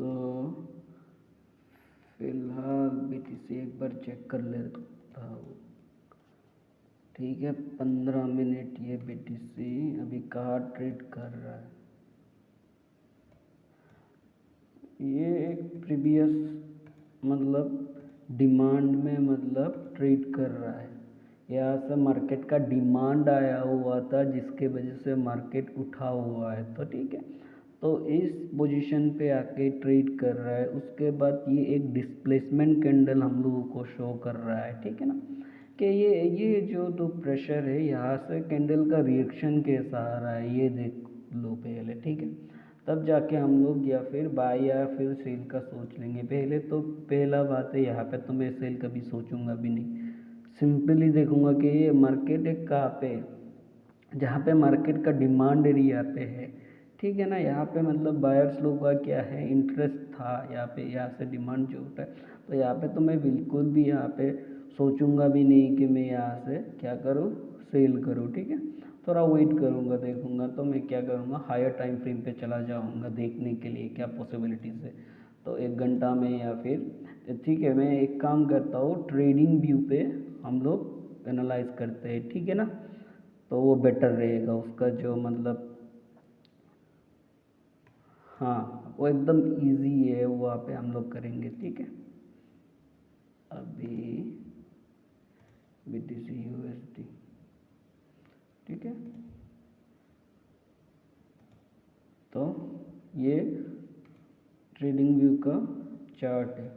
तो फिलहाल BTC एक बार चेक कर लेता हूँ। ठीक है, 15 मिनट ये BTC अभी कहाँ ट्रेड कर रहा है। ये एक प्रीवियस मतलब डिमांड में मतलब ट्रेड कर रहा है। यहाँ से मार्केट का डिमांड आया हुआ था जिसके वजह से मार्केट उठा हुआ है। तो ठीक है, तो इस पोजीशन पे आके ट्रेड कर रहा है। उसके बाद ये एक डिस्प्लेसमेंट कैंडल हम लोगों को शो कर रहा है। ठीक है ना, कि ये जो तो प्रेशर है यहाँ से कैंडल का रिएक्शन कैसा आ रहा है ये देख लो पहले। ठीक है, तब जाके हम लोग या फिर बाय या फिर सेल का सोच लेंगे। पहले तो पहला बात है, यहाँ पे तो मैं सेल कभी सोचूंगा भी नहीं। सिंपली देखूंगा कि ये मार्केट एक कहाँ पे है, जहाँ पे मार्केट का डिमांड एरिया पे है। ठीक है ना, यहाँ पे मतलब बायर्स लोग का क्या है, इंटरेस्ट था यहाँ पे, यहाँ से डिमांड जो होता है। तो यहाँ पे तो मैं बिल्कुल भी यहाँ पे सोचूंगा भी नहीं कि मैं यहाँ से क्या करूँ, सेल करूँ। ठीक है, थोड़ा वेट करूँगा, देखूँगा। तो मैं क्या करूँगा, हायर टाइम फ्रेम पे चला जाऊँगा देखने के लिए क्या पॉसिबिलिटीज़ है। तो 1 घंटा में या फिर ठीक है, मैं एक काम करता हूँ, ट्रेडिंग व्यू पे हम लोग एनालाइज करते हैं। ठीक है ना, तो वो बेटर रहेगा उसका जो मतलब, हाँ वो एकदम इजी है, वहाँ पे हम लोग करेंगे। ठीक है, अभी BTC USD। ठीक है, तो ये ट्रेडिंग व्यू का चार्ट है।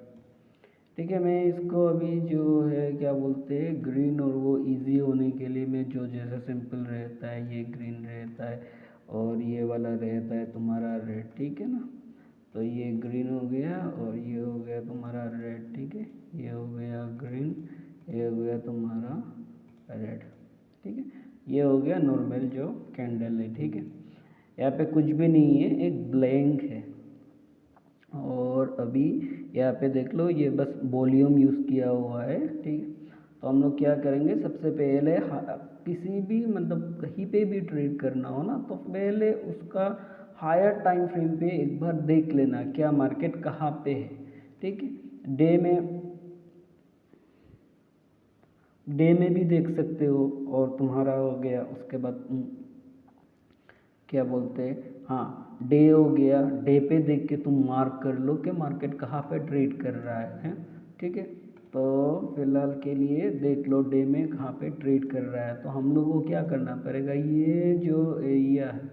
ठीक है, मैं इसको अभी जो है क्या बोलते हैं, ग्रीन और वो इजी होने के लिए मैं जो जैसा सिंपल रहता है ये ग्रीन रहता है और ये वाला रहता है तुम्हारा रेड। ठीक है ना, तो ये ग्रीन हो गया और ये हो गया तुम्हारा रेड। ठीक है, ये हो गया ग्रीन, ये हो गया तुम्हारा रेड। ठीक है, ये हो गया नॉर्मल जो कैंडल है। ठीक है, यहाँ पे कुछ भी नहीं है, एक ब्लैंक है। और अभी यहाँ पे देख लो, ये बस वॉल्यूम यूज़ किया हुआ है। ठीक है, तो हम लोग क्या करेंगे, सबसे पहले किसी भी मतलब कहीं पे भी ट्रेड करना हो ना, तो पहले उसका हायर टाइम फ्रेम पे एक बार देख लेना क्या मार्केट कहाँ पे है। ठीक है, डे में भी देख सकते हो। और तुम्हारा हो गया उसके बाद क्या बोलते हैं, हाँ डे हो गया, डे पे देख के तुम मार्क कर लो कि मार्केट कहाँ पे ट्रेड कर रहा है। ठीक है, तो फिलहाल के लिए देख लो डे में कहाँ पे ट्रेड कर रहा है। तो हम लोग को क्या करना पड़ेगा, ये जो एरिया है,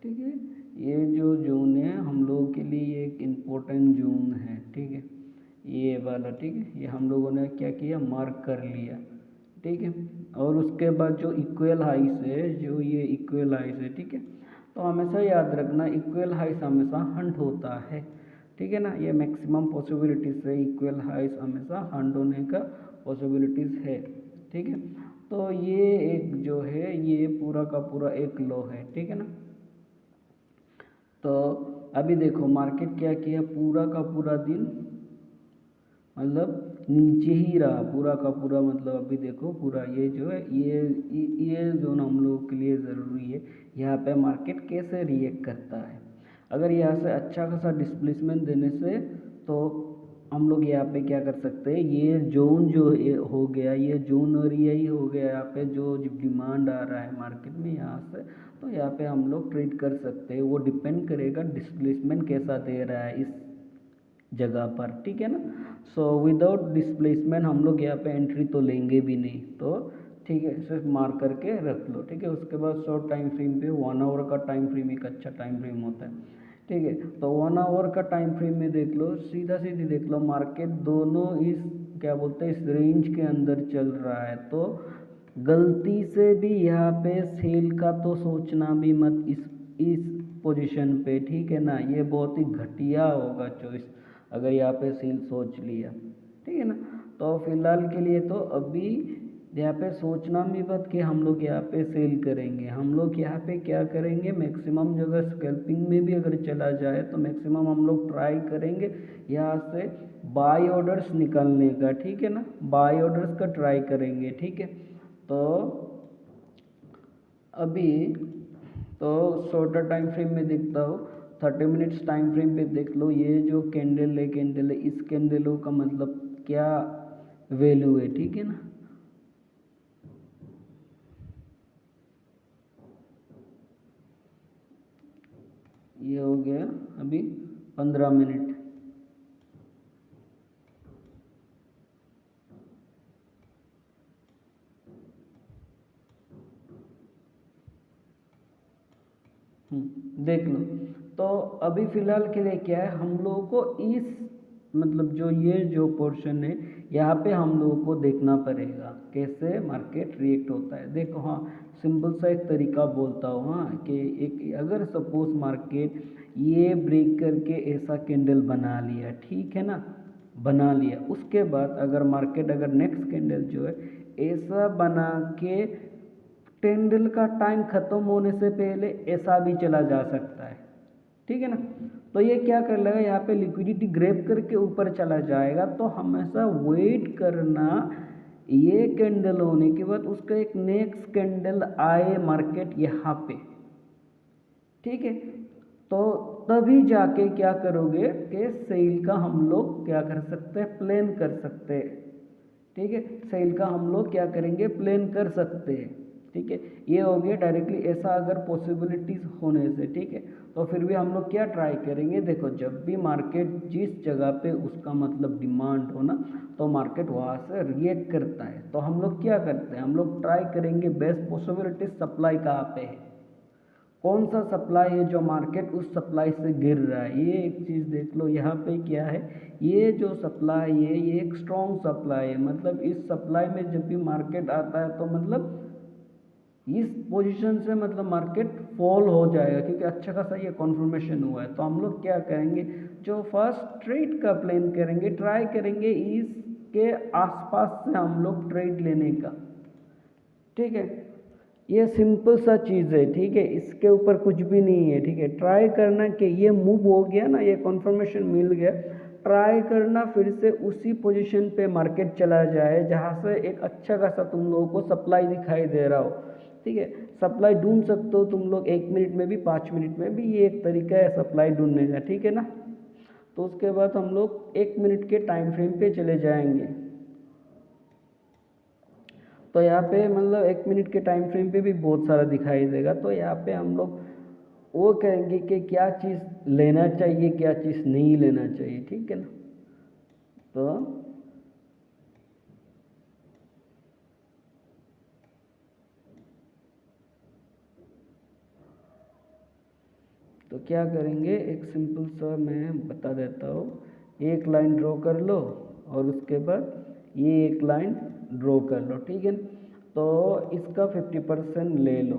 ठीक है, ये जो जोन है हम लोगों के लिए एक इम्पोर्टेंट जोन है। ठीक है, ये वाला। ठीक है, ये हम लोगों ने क्या किया, मार्क कर लिया। ठीक है, और उसके बाद जो इक्वल हाइस है, जो ये इक्वल हाइस है, ठीक है, तो हमेशा याद रखना इक्वल हाइस हमेशा हंट होता है। ठीक है ना, ये मैक्सिमम पॉसिबिलिटीज़ है, इक्वल हाइस हमेशा हंट होने का पॉसिबिलिटीज़ है। ठीक है, तो ये एक जो है ये पूरा का पूरा एक लो है। ठीक है ना, तो अभी देखो मार्केट क्या किया, पूरा का पूरा दिन मतलब नीचे ही रहा पूरा का पूरा। मतलब अभी देखो पूरा ये जो है ये जोन हम लोगों के लिए ज़रूरी है, यहाँ पे मार्केट कैसे रिएक्ट करता है। अगर यहाँ से अच्छा खासा डिस्प्लेसमेंट देने से तो हम लोग यहाँ पे क्या कर सकते हैं, ये जोन जो हो गया, ये जोन और यही हो गया, यहाँ पे जो डिमांड आ रहा है मार्केट में यहाँ से, तो यहाँ पे हम लोग ट्रेड कर सकते हैं। वो डिपेंड करेगा डिस्प्लेसमेंट कैसा दे रहा है इस जगह पर। ठीक है ना, सो विदाउट डिस्प्लेसमेंट हम लोग यहाँ पे एंट्री तो लेंगे भी नहीं। तो ठीक है, सिर्फ मार्क करके रख लो। ठीक है, उसके बाद शॉर्ट टाइम फ्रेम पे 1 आवर का टाइम फ्रेम एक अच्छा टाइम फ्रेम होता है। ठीक है, तो 1 आवर का टाइम फ्रेम में देख लो, सीधा सीधी देख लो मार्केट दोनों इस क्या बोलते हैं इस रेंज के अंदर चल रहा है। तो गलती से भी यहाँ पे सेल का तो सोचना भी मत इस पोजीशन पे। ठीक है ना, ये बहुत ही घटिया होगा चॉइस अगर यहाँ पे सेल सोच लिया। ठीक है ना, तो फिलहाल के लिए तो अभी यहाँ पे सोचना भी मत कि हम लोग यहाँ पे सेल करेंगे। हम लोग यहाँ पे क्या करेंगे, मैक्सिमम जगह स्कैल्पिंग में भी अगर चला जाए तो मैक्सिमम हम लोग ट्राई करेंगे यहाँ से बाय ऑर्डर्स निकालने का। ठीक है ना, बाय ऑर्डर्स का ट्राई करेंगे। ठीक है, तो अभी तो शॉर्टर टाइम फ्रेम में देखता हूँ 30 मिनट्स टाइम फ्रेम पे देख लो, ये जो कैंडल है इस कैंडलों का मतलब क्या वैल्यू है, ठीक है ना। ये हो गया अभी 15 मिनट। देख लो। तो अभी फ़िलहाल के लिए क्या है, हम लोगों को इस मतलब जो ये जो पोर्शन है यहाँ पे हम लोगों को देखना पड़ेगा कैसे मार्केट रिएक्ट होता है। देखो हाँ, सिंपल सा एक तरीका बोलता हूँ हाँ, कि एक अगर सपोज मार्केट ये ब्रेक करके ऐसा कैंडल बना लिया, ठीक है ना, बना लिया, उसके बाद अगर मार्केट अगर नेक्स्ट कैंडल जो है ऐसा बना के कैंडल का टाइम ख़त्म होने से पहले ऐसा भी चला जा सकता है, ठीक है ना। तो ये क्या कर लेगा, यहाँ पे लिक्विडिटी ग्रैब करके ऊपर चला जाएगा। तो हमेशा वेट करना ये कैंडल होने के बाद उसका एक नेक्स्ट कैंडल आए मार्केट यहाँ पे, ठीक है। तो तभी जाके क्या करोगे कि सेल का हम लोग क्या कर सकते हैं, प्लान कर सकते हैं, ठीक है। सेल का हम लोग क्या करेंगे, प्लान कर सकते हैं, ठीक है। ये हो गया डायरेक्टली ऐसा अगर पॉसिबिलिटीज़ होने से, ठीक है। तो फिर भी हम लोग क्या ट्राई करेंगे, देखो जब भी मार्केट जिस जगह पे उसका मतलब डिमांड हो ना, तो मार्केट वहाँ से रिएक्ट करता है। तो हम लोग क्या करते हैं, हम लोग ट्राई करेंगे बेस्ट पॉसिबिलिटीज सप्लाई कहाँ पे है, कौन सा सप्लाई है जो मार्केट उस सप्लाई से गिर रहा है। ये एक चीज़ देख लो, यहाँ पे क्या है, ये जो सप्लाई है ये एक स्ट्रॉन्ग सप्लाई है। मतलब इस सप्लाई में जब भी मार्केट आता है तो मतलब इस पोजीशन से मतलब मार्केट फॉल हो जाएगा, क्योंकि अच्छा खासा ये कॉन्फर्मेशन हुआ है। तो हम लोग क्या करेंगे, जो फर्स्ट ट्रेड का प्लान करेंगे, ट्राई करेंगे इसके आसपास से हम लोग ट्रेड लेने का, ठीक है। ये सिंपल सा चीज़ है, ठीक है, इसके ऊपर कुछ भी नहीं है, ठीक है। ट्राई करना कि ये मूव हो गया ना, ये कॉन्फर्मेशन मिल गया, ट्राई करना फिर से उसी पोजीशन पे मार्केट चला जाए जहाँ से एक अच्छा खासा तुम लोगों को सप्लाई दिखाई दे रहा हो, ठीक है। सप्लाई ढूंढ सकते हो तुम लोग 1 मिनट में भी, 5 मिनट में भी, ये एक तरीका है सप्लाई ढूंढने का, ठीक है ना। तो उसके बाद हम लोग 1 मिनट के टाइम फ्रेम पे चले जाएंगे। तो यहाँ पे मतलब 1 मिनट के टाइम फ्रेम पे भी बहुत सारा दिखाई देगा। तो यहाँ पे हम लोग वो कहेंगे कि क्या चीज़ लेना चाहिए, क्या चीज़ नहीं लेना चाहिए, ठीक है ना। तो तो क्या करेंगे, एक सिंपल सा मैं बता देता हूँ। एक लाइन ड्रॉ कर लो और उसके बाद ये एक लाइन ड्रॉ कर लो, ठीक है। तो इसका 50% ले लो,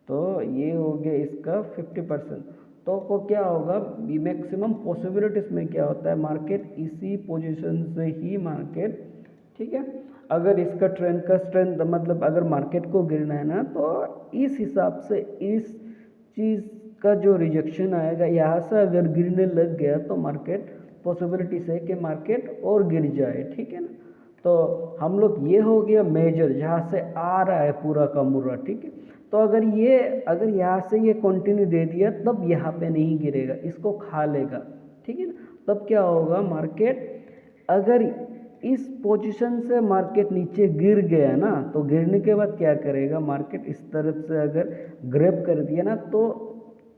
तो ये हो गया इसका 50%। तो को क्या होगा, मैक्सिमम पॉसिबिलिटीज में क्या होता है, मार्केट इसी पोजीशन से ही मार्केट, ठीक है, अगर इसका ट्रेंड का स्ट्रेंथ मतलब अगर मार्केट को गिरना है ना, तो इस हिसाब से इस चीज़ का जो रिजेक्शन आएगा यहाँ से अगर गिरने लग गया तो मार्केट पॉसिबिलिटीज है कि मार्केट और गिर जाए, ठीक है ना। तो हम लोग ये हो गया मेजर जहाँ से आ रहा है पूरा का पूरा, ठीक है। तो अगर यहाँ से ये कंटिन्यू दे दिया तब यहाँ पे नहीं गिरेगा, इसको खा लेगा, ठीक है ना। तब क्या होगा, मार्केट अगर इस पोजीशन से मार्केट नीचे गिर गया ना, तो गिरने के बाद क्या करेगा, मार्केट इस तरफ से अगर ग्रैब कर दिया ना, तो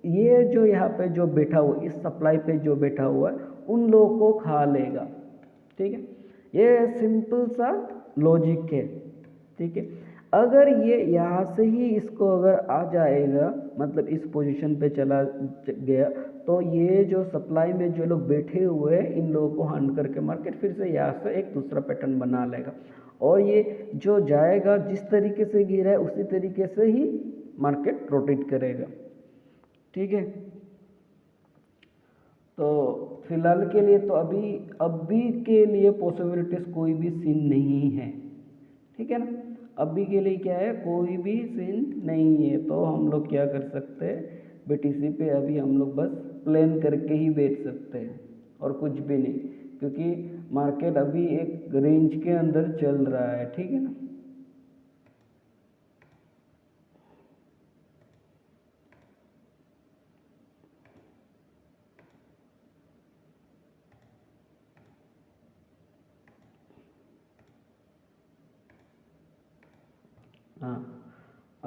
ये जो यहाँ पे जो बैठा हुआ इस सप्लाई पे जो बैठा हुआ है उन लोगों को खा लेगा, ठीक है। ये सिंपल सा लॉजिक है, ठीक है। अगर ये यहाँ से ही इसको अगर आ जाएगा मतलब इस पोजीशन पे चला गया, तो ये जो सप्लाई में जो लोग बैठे हुए हैं इन लोगों को हंट करके मार्केट फिर से यहाँ से एक दूसरा पैटर्न बना लेगा, और ये जो जाएगा जिस तरीके से गिरा है उसी तरीके से ही मार्केट रोटेट करेगा, ठीक है। तो फिलहाल के लिए तो अभी के लिए पॉसिबिलिटीज कोई भी सीन नहीं है, ठीक है ना। अभी के लिए क्या है, कोई भी सीन नहीं है। तो हम लोग क्या कर सकते हैं, बीटीसी पे अभी हम लोग बस प्लान करके ही बैठ सकते हैं और कुछ भी नहीं, क्योंकि मार्केट अभी एक रेंज के अंदर चल रहा है, ठीक है ना।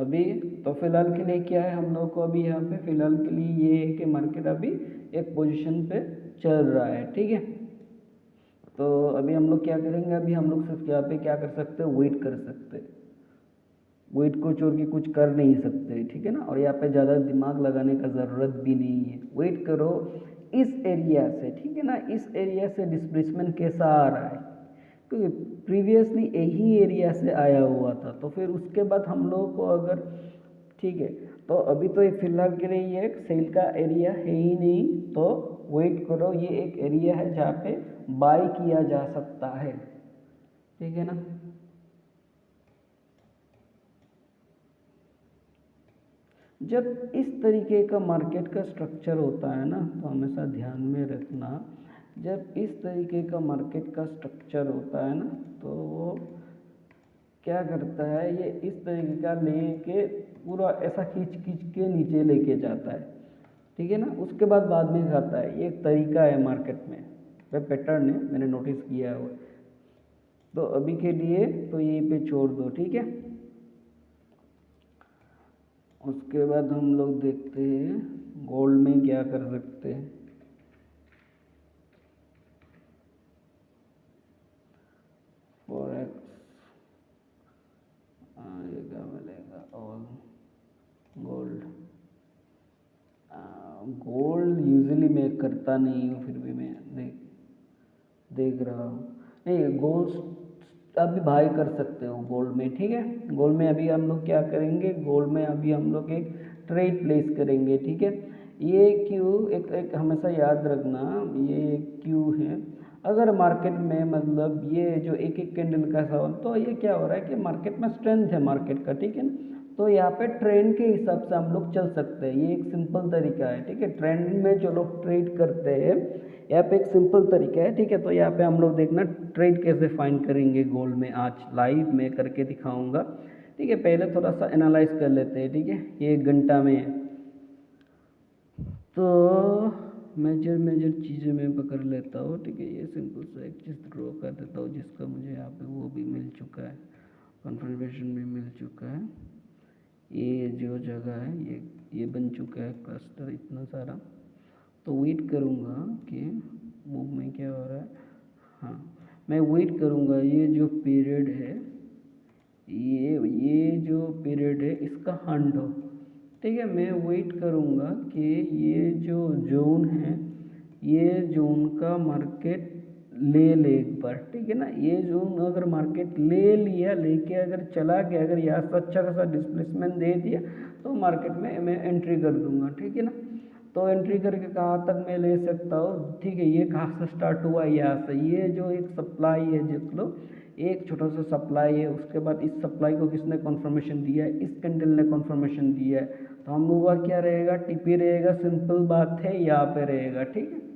अभी तो फिलहाल के लिए क्या है, हम लोग को अभी यहाँ पे फिलहाल के लिए ये है कि मार्केट अभी एक पोजीशन पे चल रहा है, ठीक है। तो अभी हम लोग क्या करेंगे, अभी हम लोग सिर्फ यहाँ पे क्या कर सकते हैं, वेट कर सकते हैं। वेट को छोड़ के कुछ कर नहीं सकते, ठीक है ना। और यहाँ पे ज़्यादा दिमाग लगाने का ज़रूरत भी नहीं है। वेट करो इस एरिया से, ठीक है ना, इस एरिया से डिस्प्लेसमेंट कैसा आ रहा है, क्योंकि प्रीवियसली यही एरिया से आया हुआ था। तो फिर उसके बाद हम लोग को अगर, ठीक है, तो अभी तो ये फिलहाल के लिए ये एक सेल का एरिया है ही नहीं, तो वेट करो, ये एक एरिया है जहाँ पे बाय किया जा सकता है, ठीक है ना। जब इस तरीके का मार्केट का स्ट्रक्चर होता है ना, तो हमेशा ध्यान में रखना, जब इस तरीके का मार्केट का स्ट्रक्चर होता है ना, तो वो क्या करता है, ये इस तरीके का लेके पूरा ऐसा खींच खींच के नीचे लेके जाता है, ठीक है ना। उसके बाद में खाता है। ये एक तरीका है मार्केट में, वह पैटर्न है, मैंने नोटिस किया है वो। तो अभी के लिए तो यहीं पे छोड़ दो, ठीक है। उसके बाद हम लोग देखते हैं गोल्ड में क्या कर सकते हैं। फॉरेक्स आएगा, मिलेगा। और गोल्ड, गोल्ड यूजुअली मैं करता नहीं हूँ, फिर भी मैं देख रहा हूँ। नहीं, गोल्ड अभी बाय कर सकते हो गोल्ड में, ठीक है। गोल्ड में अभी हम लोग क्या करेंगे, गोल्ड में अभी हम लोग एक ट्रेड प्लेस करेंगे, ठीक है। ये क्यू एक हमेशा याद रखना, ये क्यू है। अगर मार्केट में मतलब ये जो एक एक कैंडल का सवाल, तो ये क्या हो रहा है कि मार्केट में स्ट्रेंथ है मार्केट का, ठीक है ना। तो यहाँ पे ट्रेंड के हिसाब से हम लोग चल सकते हैं। ये एक सिंपल तरीका है, ठीक है। ट्रेंड में जो लोग ट्रेड करते हैं, यहाँ पे एक सिंपल तरीका है, ठीक है। तो यहाँ पे हम लोग देखना ट्रेड कैसे फाइंड करेंगे गोल्ड में, आज लाइव में करके दिखाऊंगा, ठीक है। पहले थोड़ा सा एनालाइज कर लेते हैं, ठीक है। ये 1 घंटा में है, तो मेजर मेजर चीज़ें मैं पकड़ लेता हूँ, ठीक है। ये सिंपल सा एक चीज़ ड्रॉ कर देता हूँ, जिसका मुझे यहाँ पे वो भी मिल चुका है, कन्फर्मेशन भी मिल चुका है। ये जो जगह है, ये बन चुका है क्लस्टर इतना सारा। तो वेट करूँगा कि मूव में क्या हो रहा है। हाँ, मैं वेट करूँगा, ये जो पीरियड है, ये जो पीरियड है इसका हंड हो, ठीक है। मैं वेट करूँगा कि ये जो जोन है, ये जोन का मार्केट ले ले एक बार, ठीक है ना। ये जोन अगर मार्केट ले लिया, लेके अगर चला गया, अगर यहाँ से अच्छा खासा डिस्प्लेसमेंट दे दिया, तो मार्केट में मैं एंट्री कर दूंगा, ठीक है ना। तो एंट्री करके कहाँ तक मैं ले सकता हूँ, ठीक है। ये कहाँ से स्टार्ट हुआ, यहाँ से, ये जो एक सप्लाई है, देख लो, एक छोटा सा सप्लाई है। उसके बाद इस सप्लाई को किसने कन्फर्मेशन दिया है, इस कैंडल ने कन्फर्मेशन दिया है। तो हम लोग का क्या रहेगा, टीपी रहेगा, सिंपल बात है, यहाँ पे रहेगा, ठीक है।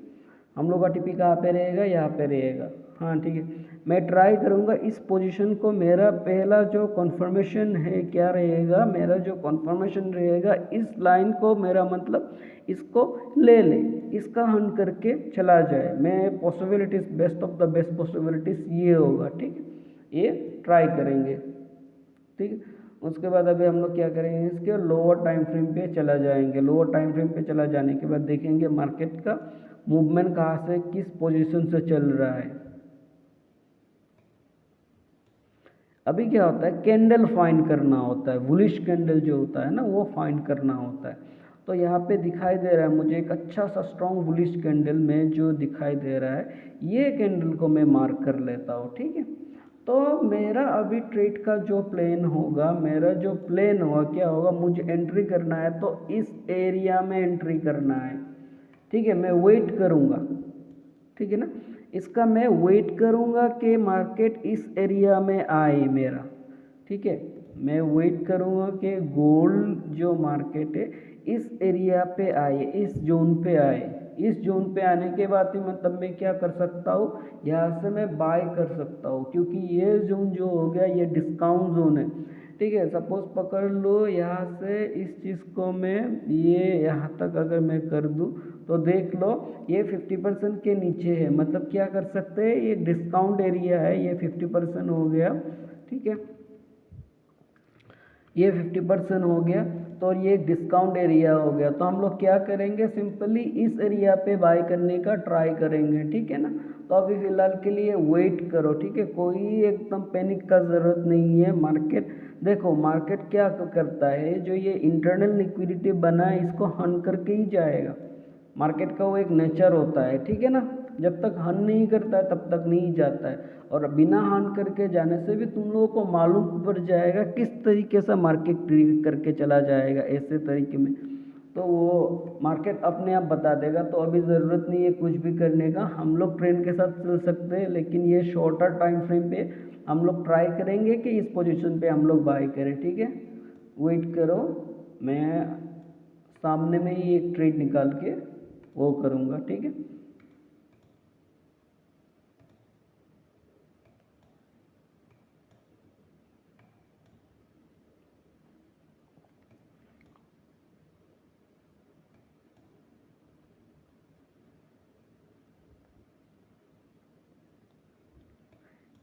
हम लोग का टीपी कहाँ पे रहेगा, यहाँ पे रहेगा, हाँ, ठीक है। मैं ट्राई करूँगा इस पोजीशन को, मेरा पहला जो कंफर्मेशन है क्या रहेगा, मेरा जो कंफर्मेशन रहेगा, इस लाइन को, मेरा मतलब इसको ले ले, इसका हन करके चला जाए। मैं possibilities, best of the best possibilities ये होगा, ठीक है। ये ट्राई करेंगे, ठीक है। उसके बाद अभी हम लोग क्या करेंगे, इसके लोअर टाइम फ्रेम पे चला जाएंगे। लोअर टाइम फ्रेम पे चला जाने के बाद देखेंगे मार्केट का मूवमेंट कहाँ से, किस पोजीशन से चल रहा है। अभी क्या होता है, कैंडल फाइंड करना होता है, बुलिश कैंडल जो होता है ना, वो फाइंड करना होता है। तो यहाँ पे दिखाई दे रहा है मुझे एक अच्छा सा स्ट्रॉन्ग बुलिश कैंडल में जो दिखाई दे रहा है, ये कैंडल को मैं मार्क कर लेता हूँ, ठीक है। तो मेरा अभी ट्रेड का जो प्लान होगा, मेरा जो प्लान होगा क्या होगा, मुझे एंट्री करना है तो इस एरिया में एंट्री करना है, ठीक है। मैं वेट करूँगा, ठीक है ना। इसका मैं वेट करूँगा कि मार्केट इस एरिया में आए मेरा, ठीक है। मैं वेट करूँगा कि गोल्ड जो मार्केट है इस एरिया पे आए, इस जोन पे आए। इस जोन पे आने के बाद ही मतलब मैं क्या कर सकता हूँ, यहाँ से मैं बाय कर सकता हूँ, क्योंकि ये जोन जो हो गया ये डिस्काउंट जोन है, ठीक है। सपोज पकड़ लो यहाँ से इस चीज़ को मैं ये यहाँ तक अगर मैं कर दूँ, तो देख लो ये 50% के नीचे है, मतलब क्या कर सकते हैं, ये डिस्काउंट एरिया है, ये 50% हो गया, ठीक है। ये 50% हो गया, तो ये डिस्काउंट एरिया हो गया। तो हम लोग क्या करेंगे, सिंपली इस एरिया पे बाय करने का ट्राई करेंगे, ठीक है ना। तो अभी फ़िलहाल के लिए वेट करो, ठीक है, कोई एकदम पैनिक का ज़रूरत नहीं है। मार्केट देखो, मार्केट क्या करता है, जो ये इंटरनल लिक्विडिटी बना है इसको हन करके ही जाएगा। मार्केट का वो एक नेचर होता है, ठीक है ना। जब तक हन नहीं करता है तब तक नहीं जाता है, और बिना हन करके जाने से भी तुम लोगों को मालूम पड़ जाएगा किस तरीके से मार्केट ट्रेड करके चला जाएगा, ऐसे तरीके में। तो वो मार्केट अपने आप बता देगा। तो अभी ज़रूरत नहीं है कुछ भी करने का, हम लोग ट्रेंड के साथ चल सकते हैं, लेकिन ये शॉर्टर टाइम फ्रेम पे हम लोग ट्राई करेंगे कि इस पोजीशन पे हम लोग बाय करें, ठीक है। वेट करो, मैं सामने में ही एक ट्रेड निकाल के वो करूँगा, ठीक है।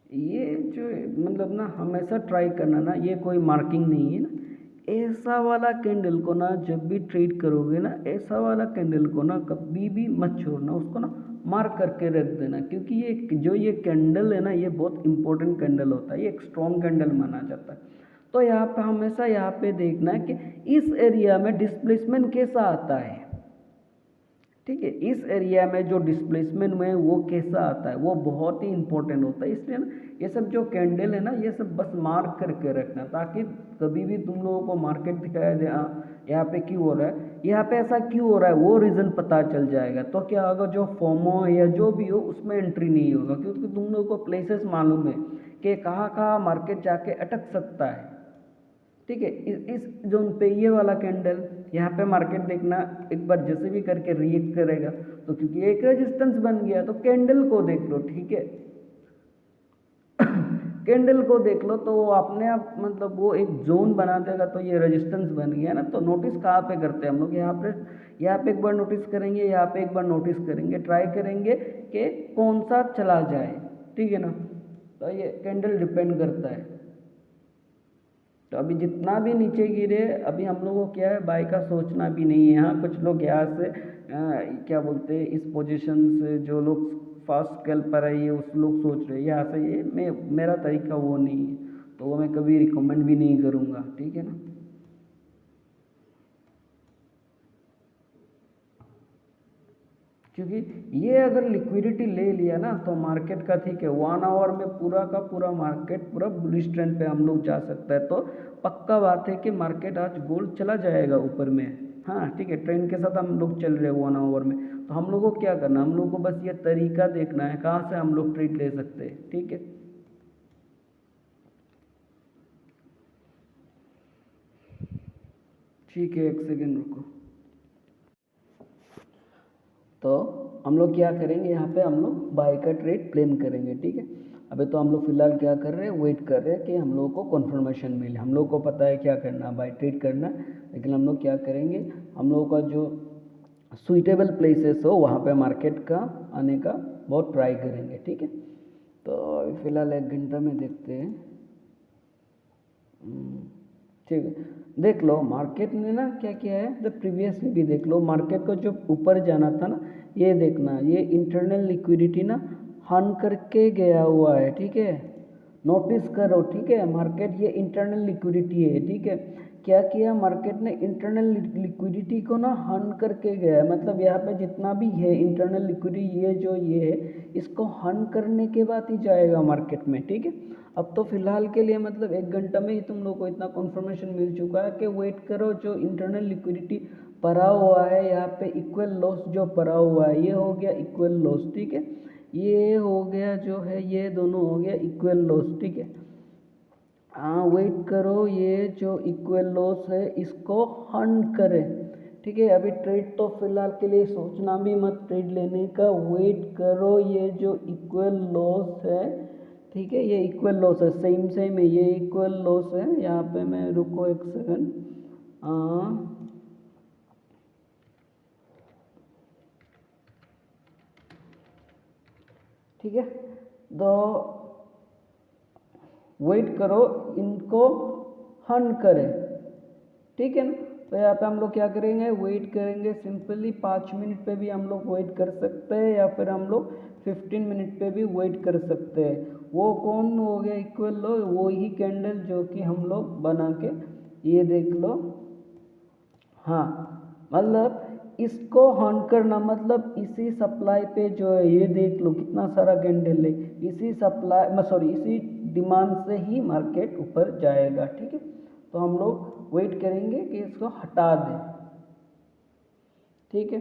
ये जो मतलब ना हमेशा ट्राई करना ना, ये कोई मार्किंग नहीं है ना, ऐसा वाला कैंडल को ना जब भी ट्रेड करोगे ना, ऐसा वाला कैंडल को ना कभी भी मत छोड़ना, उसको ना मार्क करके रख देना। क्योंकि ये कैंडल है ना, ये बहुत इंपॉर्टेंट कैंडल होता है, ये एक स्ट्रॉन्ग कैंडल माना जाता है। तो यहाँ पे हमेशा यहाँ पे देखना है कि इस एरिया में डिस्प्लेसमेंट कैसा आता है, ठीक है। इस एरिया में जो डिस्प्लेसमेंट में वो कैसा आता है, वो बहुत ही इंपॉर्टेंट होता है। इसलिए ना ये सब जो कैंडल है ना, ये सब बस मार्क करके रखना, ताकि कभी भी तुम लोगों को मार्केट दिखाया दे यहाँ पे क्यों हो रहा है, यहाँ पे ऐसा क्यों हो रहा है, वो रीज़न पता चल जाएगा। तो क्या होगा, जो फोमो या जो भी हो उसमें एंट्री नहीं होगा, क्योंकि तुम लोगों को प्लेसेस मालूम है कि कहाँ कहाँ मार्केट जाके अटक सकता है, ठीक है। इस जोन पे ये वाला कैंडल, यहाँ पे मार्केट देखना एक बार जैसे भी करके रिएक्ट करेगा, तो क्योंकि एक रेजिस्टेंस बन गया, तो कैंडल को देख लो, ठीक है। कैंडल को देख लो तो वो अपने आप मतलब वो एक जोन बना देगा, तो ये रेजिस्टेंस बन गया ना। तो नोटिस कहाँ पे करते हैं हम लोग, यहाँ पे एक बार नोटिस करेंगे, यहाँ पे एक बार नोटिस करेंगे, ट्राई करेंगे कि कौन सा चला जाए, ठीक है ना। तो ये कैंडल डिपेंड करता है। तो अभी जितना भी नीचे गिरे, अभी हम लोगों को क्या है, बाय का सोचना भी नहीं है। हाँ, कुछ लोग यहाँ से क्या बोलते हैं, इस पोजीशन से जो लोग फास्ट स्केल पर है, ये उस लोग सोच रहे हैं यहाँ से, ये मेरा तरीका वो नहीं है, तो वो मैं कभी रिकमेंड भी नहीं करूँगा, ठीक है ना। क्योंकि ये अगर लिक्विडिटी ले लिया ना, तो मार्केट का ठीक है, 1 आवर में पूरा का पूरा मार्केट पूरा बुलिश ट्रेंड पे हम लोग जा सकता है। तो पक्का बात है कि मार्केट आज गोल्ड चला जाएगा ऊपर में। हाँ ठीक है, ट्रेंड के साथ हम लोग चल रहे हैं 1 आवर में। तो हम लोगों को क्या करना, हम लोग को बस ये तरीका देखना है कहाँ से हम लोग ट्रेड ले सकते हैं, ठीक है। ठीक है, एक सेकेंड रुको। तो हम लोग क्या करेंगे, यहाँ पे हम लोग बाय का ट्रेड प्लेन करेंगे, ठीक है। अभी तो हम लोग फिलहाल क्या कर रहे हैं, वेट कर रहे हैं कि हम लोगों को कन्फर्मेशन मिले। हम लोग को पता है क्या करना, बाय ट्रेड करना, लेकिन हम लोग क्या करेंगे, हम लोगों का जो सुइटेबल प्लेसेस हो वहाँ पे मार्केट का आने का बहुत ट्राई करेंगे, ठीक है। तो फिलहाल 1 घंटा में देखते हैं। ठीक है, देख लो मार्केट ने ना क्या किया है, जब प्रीवियसली भी देख लो, मार्केट को जब ऊपर जाना था ना, ये देखना, ये इंटरनल लिक्विडिटी ना हन करके गया हुआ है, ठीक है। नोटिस करो, ठीक है, मार्केट ये इंटरनल लिक्विडिटी है, ठीक है। क्या किया मार्केट ने, इंटरनल लिक्विडिटी को ना हन करके गया है, मतलब यहाँ पे जितना भी है इंटरनल लिक्विडिटी, ये है, इसको हन करने के बाद ही जाएगा मार्केट में, ठीक है। अब तो फिलहाल के लिए मतलब 1 घंटा में ही तुम लोग को इतना कंफर्मेशन मिल चुका है कि वेट करो, जो इंटरनल लिक्विडिटी पड़ा हुआ है यहाँ पे, इक्वल लॉस जो पड़ा हुआ है, ये हो गया इक्वल लॉस, ठीक है। ये हो गया जो है, ये दोनों हो गया इक्वल लॉस, ठीक है। हाँ वेट करो, ये जो इक्वल लॉस है इसको हंट करें, ठीक है। अभी ट्रेड तो फिलहाल के लिए सोचना भी मत ट्रेड लेने का, वेट करो, ये जो इक्वल लॉस है, ठीक है, ये इक्वल लॉस है, सेम सेम है, ये इक्वल लॉस है। यहाँ पे मैं रुको एक सेकंड, हाँ ठीक है। तो वेट करो, इनको हंट करें, ठीक है ना। तो यहाँ पे हम लोग क्या करेंगे, वेट करेंगे सिंपली 5 मिनट पे भी हम लोग वेट कर सकते हैं, या फिर हम लोग 15 मिनट पे भी वेट कर सकते हैं। वो कौन हो गया इक्वल लो, वो ही कैंडल जो कि हम लोग बना के, ये देख लो। हाँ, मतलब इसको ऑन करना मतलब इसी सप्लाई पे जो है, ये देख लो कितना सारा कैंडल है, इसी सप्लाई सॉरी इसी डिमांड से ही मार्केट ऊपर जाएगा। ठीक है, तो हम लोग वेट करेंगे कि इसको हटा दें। ठीक है,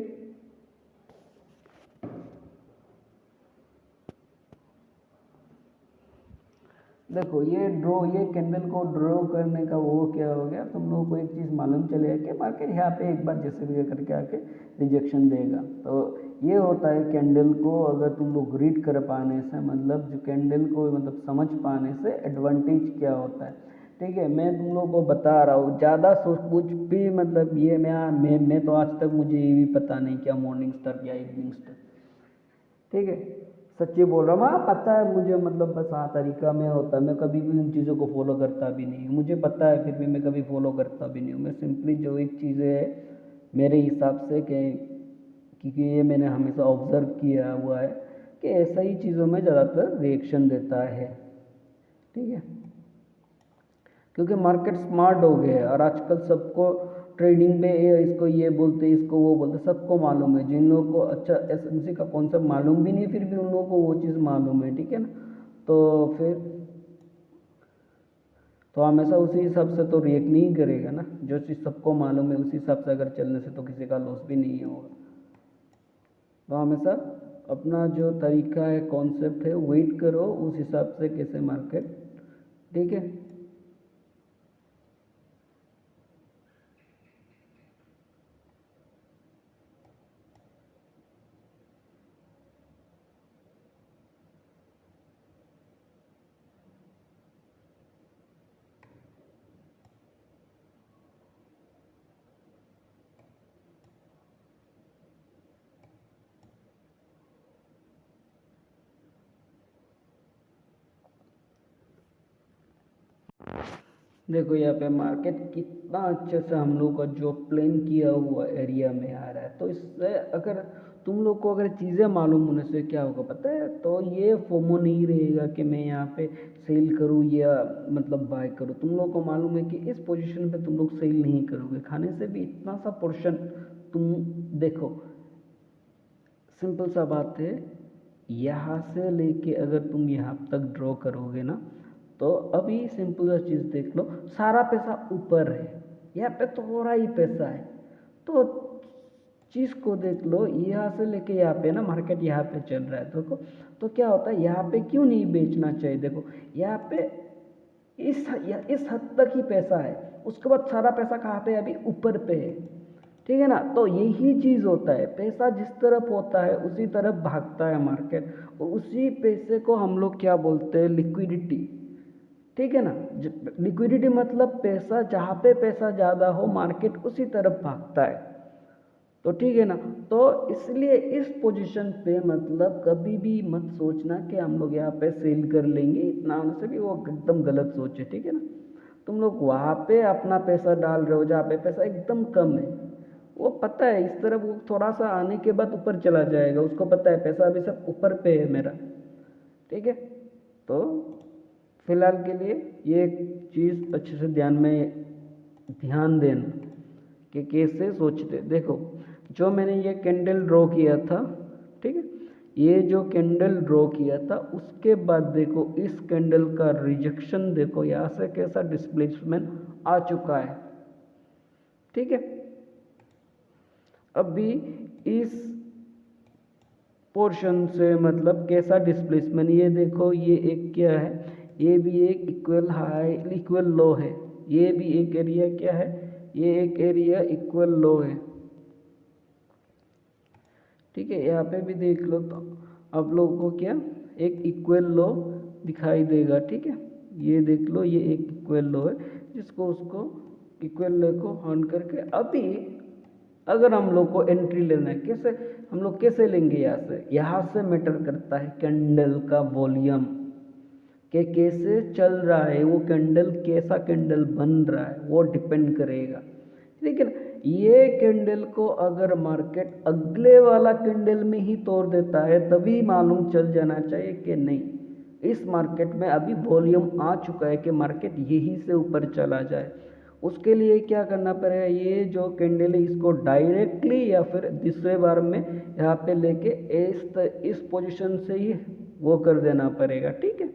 देखो ये कैंडल को ड्रॉ करने का वो क्या हो गया, तुम लोगों को एक चीज़ मालूम चलेगा कि मार्केट यहाँ पे एक बार जैसे भी करके आके रिजेक्शन देगा। तो ये होता है कैंडल को अगर तुम लोग रीड कर पाने से, मतलब जो कैंडल को मतलब समझ पाने से एडवांटेज क्या होता है। ठीक है, मैं तुम लोगों को बता रहा हूँ, ज़्यादा सोच कुछ भी मतलब ये मैं तो आज तक मुझे ये भी पता नहीं क्या मॉर्निंग स्टार या इवनिंग स्टार। ठीक है, सच्ची बोल रहा हूँ। हाँ पता है मुझे, मतलब बस हाँ तरीका में होता है, मैं कभी भी उन चीज़ों को फॉलो करता भी नहीं हूँ, मुझे पता है फिर भी मैं कभी फॉलो करता भी नहीं हूँ। मैं सिंपली जो एक चीज़ें है मेरे हिसाब से कि क्योंकि ये मैंने हमेशा ऑब्जर्व किया हुआ है कि ऐसा ही चीज़ों में ज़्यादातर रिएक्शन देता है। ठीक है, क्योंकि मार्केट स्मार्ट हो गया है और आजकल सबको ट्रेडिंग में इसको ये बोलते इसको वो बोलते, सबको मालूम है। जिन लोगों को अच्छा एसएमसी का कॉन्सेप्ट मालूम भी नहीं फिर भी उन लोगों को वो चीज़ मालूम है। ठीक है ना, तो फिर तो हमेशा उसी हिसाब से तो रिएक्ट नहीं करेगा ना, जो चीज़ सबको मालूम है उसी हिसाब से अगर चलने से तो किसी का लॉस भी नहीं होगा। तो हमेशा अपना जो तरीका है कॉन्सेप्ट है वेट करो उस हिसाब से कैसे मार्केट। ठीक है, देखो यहाँ पे मार्केट कितना अच्छे से हम लोग का जो प्लान किया हुआ एरिया में आ रहा है। तो इससे अगर तुम लोग को अगर चीज़ें मालूम होने से क्या होगा पता है, तो ये फोमो नहीं रहेगा कि मैं यहाँ पे सेल करूँ या मतलब बाय करूँ। तुम लोग को मालूम है कि इस पोजीशन पे तुम लोग सेल नहीं करोगे, खाने से भी इतना सा पोर्शन तुम देखो। सिंपल सा बात है, यहाँ से लेके अगर तुम यहाँ तक ड्रॉ करोगे ना, तो अभी सिंपल सा चीज़ देख लो, सारा पैसा ऊपर है, यहाँ पे थोड़ा ही पैसा है। तो चीज़ को देख लो, यहाँ से लेके यहाँ पे ना मार्केट यहाँ पे चल रहा है देखो। तो क्या होता है, यहाँ पे क्यों नहीं बेचना चाहिए। देखो यहाँ पे इस हद तक ही पैसा है, उसके बाद सारा पैसा कहाँ पे है, अभी ऊपर पे है। ठीक है ना, तो यही चीज़ होता है, पैसा जिस तरफ होता है उसी तरफ भागता है मार्केट, और उसी पैसे को हम लोग क्या बोलते हैं, लिक्विडिटी। ठीक है ना, लिक्विडिटी मतलब पैसा, जहाँ पे पैसा ज़्यादा हो मार्केट उसी तरफ भागता है। तो ठीक है ना, तो इसलिए इस पोजीशन पे मतलब कभी भी मत सोचना कि हम लोग यहाँ पे सेल कर लेंगे, इतना होने से भी वो एकदम गलत सोच है। ठीक है ना, तुम लोग वहाँ पे अपना पैसा डाल रहे हो जहाँ पे पैसा एकदम कम है, वो पता है इस तरफ वो थोड़ा सा आने के बाद ऊपर चला जाएगा, उसको पता है पैसा अभी सब ऊपर पे है मेरा। ठीक है, तो फिलहाल के लिए ये चीज़ अच्छे से ध्यान देना कि कैसे सोचते। देखो जो मैंने ये कैंडल ड्रॉ किया था, ठीक है, ये जो कैंडल ड्रॉ किया था उसके बाद देखो इस कैंडल का रिजेक्शन देखो, यहाँ से कैसा डिस्प्लेसमेंट आ चुका है। ठीक है, अभी इस पोर्शन से मतलब कैसा डिस्प्लेसमेंट, ये देखो ये एक क्या है, ये भी एक इक्वल हाई इक्वल लो है, ये भी एक एरिया क्या है, ये एक एरिया इक्वल लो है। ठीक है, यहाँ पे भी देख लो तो आप लोगों को क्या एक इक्वल लो दिखाई देगा। ठीक है, ये देख लो ये एक इक्वल लो है, जिसको उसको इक्वल लो को ऑन करके अभी अगर हम लोग को एंट्री लेना है, कैसे हम लोग कैसे लेंगे, यहाँ से मैटर करता है कैंडल का वॉल्यूम, कि कैसे चल रहा है वो कैंडल, कैसा कैंडल बन रहा है वो डिपेंड करेगा। ठीक है ना। ये कैंडल को अगर मार्केट अगले वाला कैंडल में ही तोड़ देता है तभी मालूम चल जाना चाहिए कि नहीं, इस मार्केट में अभी वॉल्यूम आ चुका है कि मार्केट यहीं से ऊपर चला जाए। उसके लिए क्या करना पड़ेगा, ये जो कैंडल है इसको डायरेक्टली या फिर दूसरे बार में यहाँ पे लेके इस पोजीशन से ही वो कर देना पड़ेगा। ठीक है,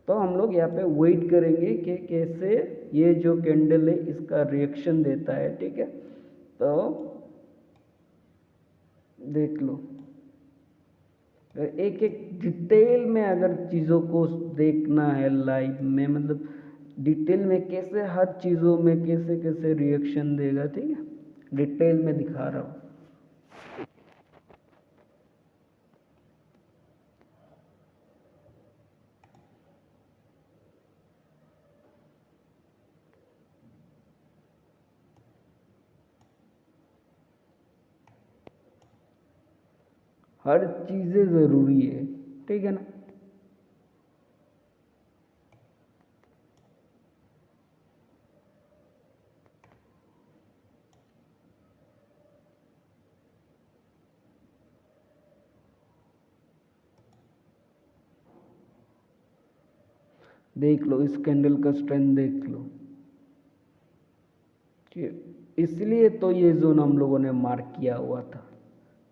तो हम लोग यहाँ पे वेट करेंगे कि कैसे ये जो कैंडल है इसका रिएक्शन देता है। ठीक है, तो देख लो एक एक डिटेल में अगर चीज़ों को देखना है लाइव में, मतलब डिटेल में कैसे हर चीज़ों में कैसे कैसे रिएक्शन देगा। ठीक है, डिटेल में दिखा रहा हूँ। हर चीज़ें ज़रूरी है। ठीक है ना। देख लो इस कैंडल का स्ट्रेंथ देख लो। ठीक है, इसलिए तो ये जोन हम लोगों ने मार्क किया हुआ था।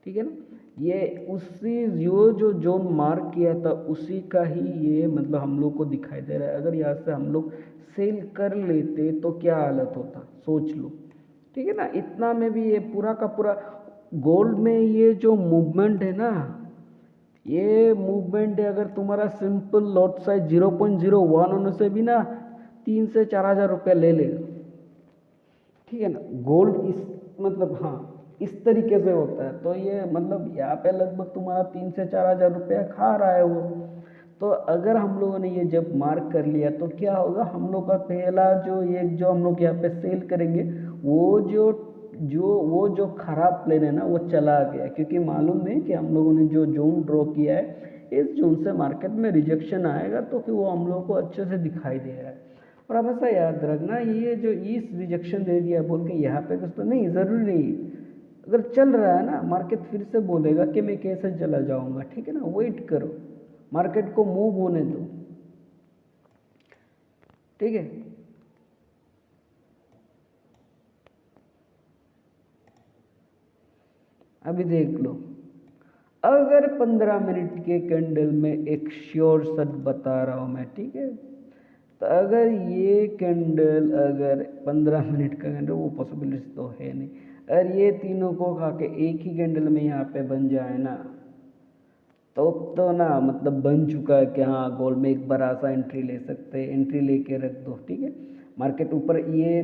ठीक है ना, ये उसी जो जोन मार्क किया था उसी का ही ये मतलब हम लोग को दिखाई दे रहा है। अगर यहाँ से हम लोग सेल कर लेते तो क्या हालत होता, सोच लो। ठीक है ना, इतना में भी ये पूरा का पूरा गोल्ड में ये जो मूवमेंट है ना, ये मूवमेंट है अगर तुम्हारा सिंपल लॉट साइज 0.01 होने से भी ना 3 से 4 हज़ार रुपया ले लेगा। ठीक है ना, गोल्ड इस मतलब हाँ इस तरीके से होता है। तो ये मतलब यहाँ पे लगभग तुम्हारा 3 से 4 हज़ार रुपया खा रहा है वो। तो अगर हम लोगों ने ये जब मार्क कर लिया तो क्या होगा, हम लोग का पहला जो ये जो हम लोग यहाँ पे सेल करेंगे वो जो खराब प्लेन है ना वो चला गया, क्योंकि मालूम है कि हम लोगों ने जो जोन ड्रॉ किया है इस जोन से मार्केट में रिजेक्शन आएगा, तो फिर वो हम लोगों को अच्छे से दिखाई दे रहा है। और हमेशा याद रखना ये जो इस रिजेक्शन दे दिया बोल के यहाँ पे कुछ तो नहीं, ज़रूरी नहीं। अगर चल रहा है ना मार्केट फिर से बोलेगा कि मैं कैसे चला जाऊंगा। ठीक है ना, वेट करो, मार्केट को मूव होने दो। ठीक है, अभी देख लो अगर 15 मिनट के कैंडल में एक श्योर सट बता रहा हूँ मैं। ठीक है, तो अगर ये कैंडल अगर 15 मिनट का कैंडल, वो पॉसिबिलिटी तो है नहीं, अगर ये तीनों को खा के एक ही कैंडल में यहाँ पे बन जाए ना तो ना मतलब बन चुका है कि हाँ गोल्ड में एक बड़ा सा एंट्री ले सकते हैं, एंट्री लेके रख दो। ठीक है, मार्केट ऊपर ये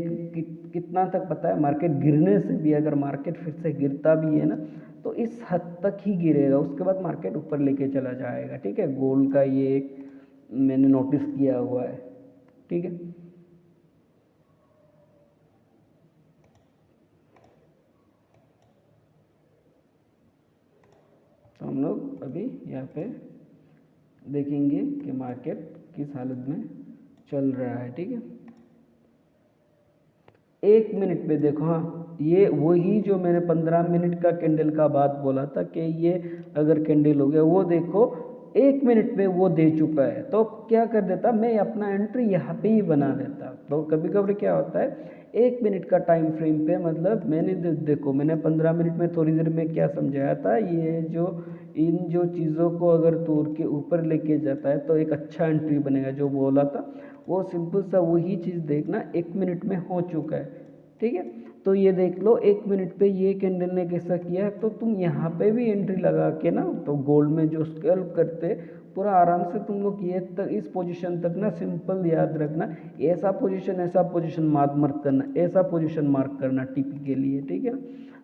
कितना तक पता है, मार्केट गिरने से भी अगर मार्केट फिर से गिरता भी है ना तो इस हद तक ही गिरेगा, उसके बाद मार्केट ऊपर लेके चला जाएगा। ठीक है, गोल्ड का ये एक मैंने नोटिस किया हुआ है। ठीक है, तो हम लोग अभी यहाँ पे देखेंगे कि मार्केट किस हालत में चल रहा है। ठीक है, 1 मिनट पे देखो। हाँ, ये वही जो मैंने 15 मिनट का कैंडल का बात बोला था कि ये अगर कैंडल हो गया, वो देखो 1 मिनट में वो दे चुका है। तो क्या कर देता, मैं अपना एंट्री यहाँ पे ही बना देता। तो कभी कभी क्या होता है 1 मिनट का टाइम फ्रेम पे, मतलब मैंने देखो मैंने 15 मिनट में थोड़ी देर में क्या समझाया था, ये जो इन जो चीज़ों को अगर तोड़ के ऊपर लेके जाता है तो एक अच्छा एंट्री बनेगा, जो बोला था वो सिंपल सा वही चीज़ देखना 1 मिनट में हो चुका है। ठीक है, तो ये देख लो 1 मिनट पे ये कैंडल ने कैसा किया है। तो तुम यहाँ पे भी एंट्री लगा के ना, तो गोल्ड में जो स्कैल्प करते पूरा आराम से तुम लोग ये तक इस पोजीशन तक ना, सिंपल याद रखना ऐसा पोजीशन मार्क मत करना, ऐसा पोजीशन मार्क करना टीपी के लिए। ठीक है,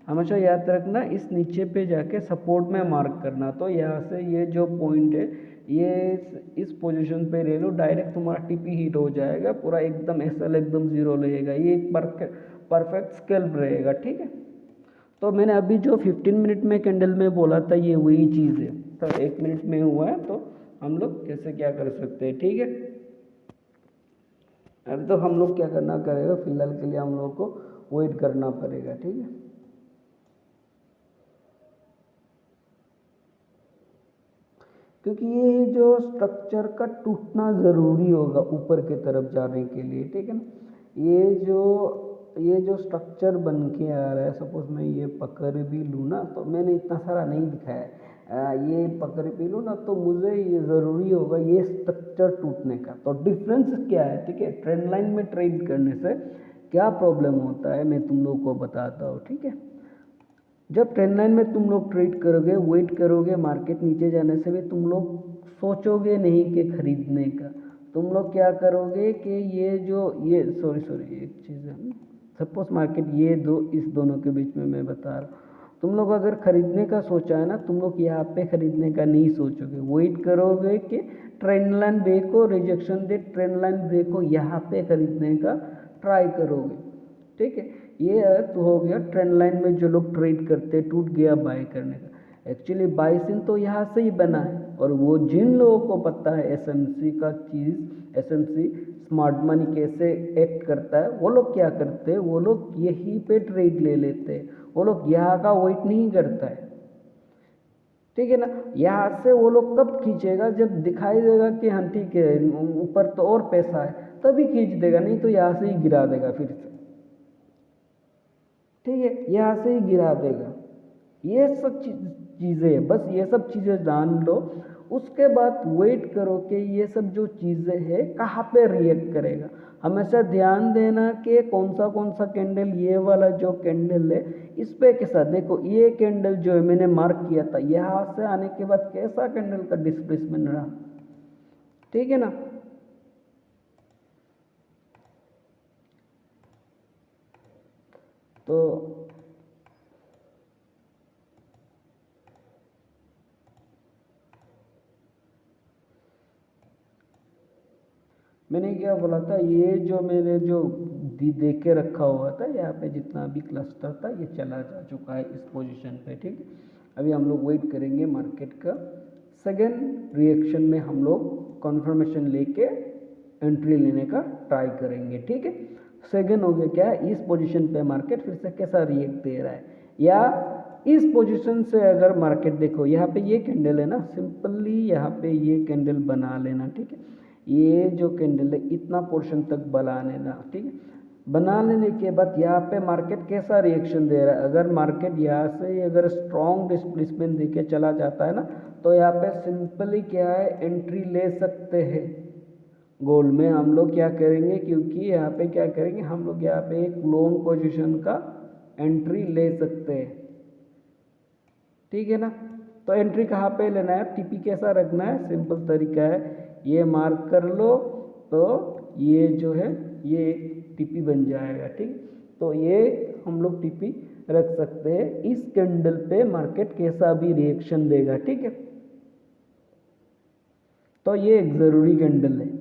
हमेशा याद रखना इस नीचे पे जाके सपोर्ट में मार्क करना। तो यहाँ से ये जो पॉइंट है ये इस पोजीशन पे ले लो, डायरेक्ट तुम्हारा टीपी हिट हो जाएगा, पूरा एकदम एसएल एकदम जीरो रहेगा, ये एक परफेक्ट स्केल्प रहेगा। ठीक है, तो मैंने अभी जो 15 मिनट में कैंडल में बोला था ये वही चीज़ है। तो 1 मिनट में हुआ है, तो हम लोग कैसे क्या कर सकते हैं। ठीक है, अभी तो हम लोग क्या करना करेगा, फिलहाल के लिए हम लोग को वेट करना पड़ेगा, ठीक है। क्योंकि ये जो स्ट्रक्चर का टूटना ज़रूरी होगा ऊपर की तरफ जाने के लिए, ठीक है ना। ये जो स्ट्रक्चर बन के आ रहा है, सपोज मैं ये पकड़ भी लूँ ना, तो मैंने इतना सारा नहीं दिखाया है, ये पकड़ भी लूँ ना, तो मुझे ये ज़रूरी होगा ये स्ट्रक्चर टूटने का। तो डिफरेंस क्या है, ठीक है। ट्रेंड लाइन में ट्रेड करने से क्या प्रॉब्लम होता है मैं तुम लोग को बताता हूँ, ठीक है। जब ट्रेंड लाइन में तुम लोग ट्रेड करोगे, वेट करोगे मार्केट नीचे जाने से भी, तुम लोग सोचोगे नहीं कि खरीदने का। तुम लोग क्या करोगे कि ये सॉरी एक चीज़ है, सपोज मार्केट इस दोनों के बीच में मैं बता रहा हूँ। तुम लोग अगर खरीदने का सोचा है ना, तुम लोग यहाँ पे खरीदने का नहीं सोचोगे, वेट करोगे कि ट्रेंड लाइन ब्रेक हो, रिजेक्शन दे, ट्रेंड लाइन ब्रेक हो, यहाँ पे खरीदने का ट्राई करोगे, ठीक है। ये तो हो गया ट्रेंड लाइन में जो लोग ट्रेड करते हैं, टूट गया बाय करने का। एक्चुअली बाय सिन तो यहाँ से ही बना है, और वो जिन लोगों को पता है एसएमसी का चीज़, एसएमसी स्मार्ट मनी कैसे एक्ट करता है, वो लोग क्या करते हैं, वो लोग यहीं पे ट्रेड ले लेते हैं। वो लोग यहाँ का वेट नहीं करता है, ठीक है ना। यहाँ से वो लोग कब खींचेगा, जब दिखाई देगा कि हाँ ठीक है ऊपर तो और पैसा है, तभी खींच देगा, नहीं तो यहाँ से ही गिरा देगा फिर से, ठीक है। यहाँ से ही गिरा देगा। ये सब चीज़ें, बस ये सब चीज़ें जान लो। उसके बाद वेट करो कि ये सब जो चीज़ें हैं कहाँ पे रिएक्ट करेगा। हमेशा ध्यान देना कि कौन सा कैंडल, ये वाला जो कैंडल है इस पे कैसा, देखो ये कैंडल जो है मैंने मार्क किया था, यहाँ से आने के बाद कैसा कैंडल का डिस्प्लेसमेंट रहा, ठीक है ना। तो मैंने क्या बोला था, ये जो मैंने जो देख के रखा हुआ था यहाँ पे जितना भी क्लस्टर था, ये चला जा चुका है इस पोजीशन पे, ठीक है। अभी हम लोग वेट करेंगे मार्केट का सेकेंड रिएक्शन में, हम लोग कॉन्फर्मेशन लेके एंट्री लेने का ट्राई करेंगे, ठीक है। सेकेंड हो गया क्या, इस पोजीशन पे मार्केट फिर से कैसा रिएक्ट दे रहा है, या इस पोजीशन से अगर मार्केट देखो, यहाँ पे ये कैंडल है ना, सिंपली यहाँ पे ये कैंडल बना लेना, ठीक है। ये जो कैंडल है इतना पोर्शन तक बना लेना, ठीक है। बना लेने के बाद यहाँ पे मार्केट कैसा रिएक्शन दे रहा है, अगर मार्केट यहाँ से अगर स्ट्रॉन्ग डिस्प्लेसमेंट देके चला जाता है ना, तो यहाँ पे सिंपली क्या है, एंट्री ले सकते हैं। गोल्ड में हम लोग क्या करेंगे, क्योंकि यहाँ पे क्या करेंगे हम लोग, यहाँ पे एक लॉन्ग पोजीशन का एंट्री ले सकते हैं, ठीक है ना। तो एंट्री कहाँ पे लेना है, टीपी कैसा रखना है, सिंपल तरीका है, ये मार्क कर लो, तो ये जो है ये टीपी बन जाएगा, ठीक। तो ये हम लोग टीपी रख सकते हैं, इस कैंडल पे मार्केट कैसा भी रिएक्शन देगा, ठीक है। तो ये एक ज़रूरी कैंडल है।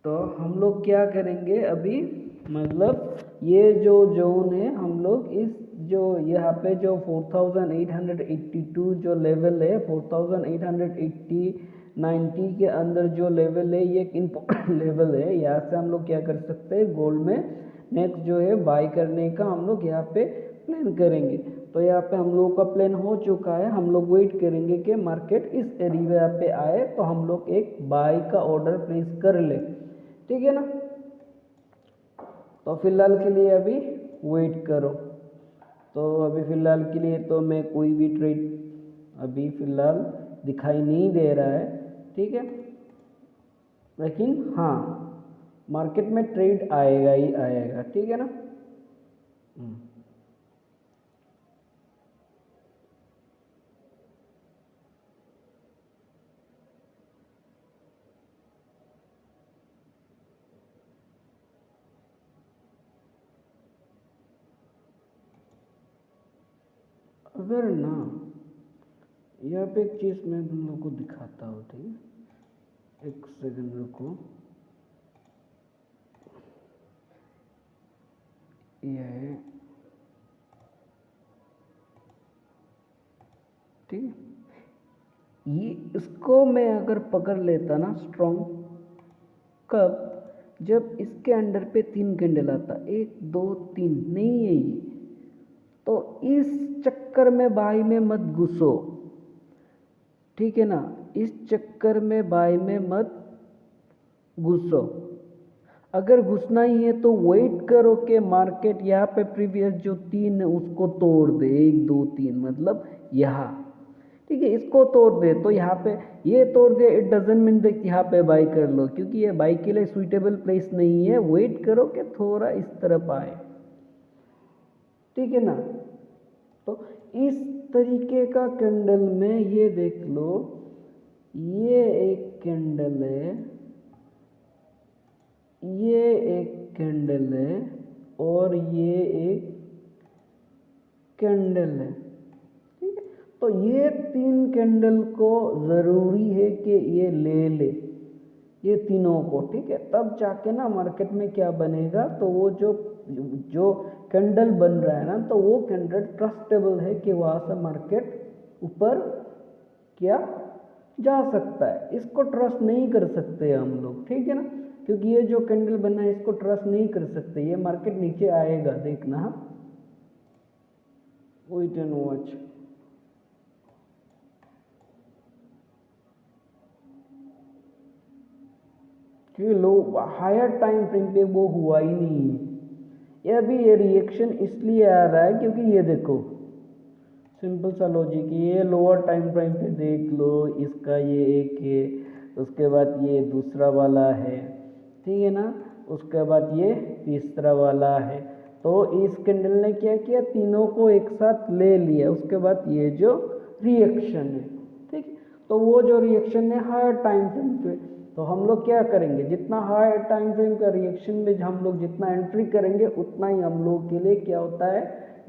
तो हम लोग क्या करेंगे अभी, मतलब ये जो जोन है, हम लोग इस जो यहाँ पे जो 4882 जो लेवल है, 4880 90 के अंदर जो लेवल है, ये एक इम्पोर्टेंट लेवल है। यहाँ से हम लोग क्या कर सकते हैं, गोल्ड में नेक्स्ट जो है बाय करने का हम लोग यहाँ पे प्लान करेंगे। तो यहाँ पे हम लोगों का प्लान हो चुका है, हम लोग वेट करेंगे कि मार्केट इस एरिया पे आए तो हम लोग एक बाय का ऑर्डर प्लेस कर ले, ठीक है ना। तो फिलहाल के लिए अभी वेट करो। तो अभी फ़िलहाल के लिए तो मैं कोई भी ट्रेड अभी फ़िलहाल दिखाई नहीं दे रहा है, ठीक है। लेकिन हाँ, मार्केट में ट्रेड आएगा ही आएगा, ठीक है ना। अगर ना, यहाँ पे एक चीज़ मैं तुम लोग को दिखाता हूँ, ठीक है। एक सेकंड रुको, ये ठीक है। ये इसको मैं अगर पकड़ लेता ना स्ट्रॉन्ग, कब, जब इसके अंडर पे 3 कैंडल आता, 1 2 3, नहीं है ये, तो इस चक्कर में बाई में मत घुसो, ठीक है ना, इस चक्कर में बाई में मत घुसो। अगर घुसना ही है तो वेट करो कि मार्केट यहाँ पे प्रीवियस जो 3 है उसको तोड़ दे, 1 2 3 मतलब यहाँ, ठीक है, इसको तोड़ दे तो यहाँ पे ये तोड़ दे, इट डजंट मीन दैट यहाँ पे बाई कर लो, क्योंकि ये बाई के लिए सुइटेबल प्लेस नहीं है। वेट करो कि थोड़ा इस तरफ आए, ठीक है ना। तो इस तरीके का कैंडल में ये देख लो, ये एक कैंडल है, ये एक कैंडल है और ये एक कैंडल है, ठीक है। तो ये 3 कैंडल को ज़रूरी है कि ये ले ये तीनों को, ठीक है, तब जाके ना मार्केट में क्या बनेगा, तो वो जो कैंडल बन रहा है ना, तो वो कैंडल ट्रस्टेबल है कि वहाँ से मार्केट ऊपर क्या जा सकता है। इसको ट्रस्ट नहीं कर सकते हम लोग, ठीक है ना, क्योंकि ये जो कैंडल बना है इसको ट्रस्ट नहीं कर सकते, ये मार्केट नीचे आएगा, देखना, वेट एंड वॉच। क्योंकि लो हायर टाइम फ्रेम पे वो हुआ ही नहीं है, ये अभी ये रिएक्शन इसलिए आ रहा है क्योंकि ये देखो, सिंपल सा लॉजिक, ये लोअर टाइम फ्रेम पे देख लो, इसका ये एक है, उसके बाद ये दूसरा वाला है, ठीक है ना, उसके बाद ये तीसरा वाला है। तो इस कैंडल ने क्या किया, तीनों को एक साथ ले लिया, उसके बाद ये जो रिएक्शन है, ठीक है, तो वो जो रिएक्शन है हायर टाइम फ्रेम पे, तो हम लोग क्या करेंगे, जितना हायर टाइम फ्रेम का रिएक्शन में हम लोग जितना एंट्री करेंगे उतना ही हम लोग के लिए क्या होता है,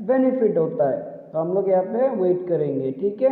बेनिफिट होता है। तो हम लोग यहाँ पे वेट करेंगे, ठीक है।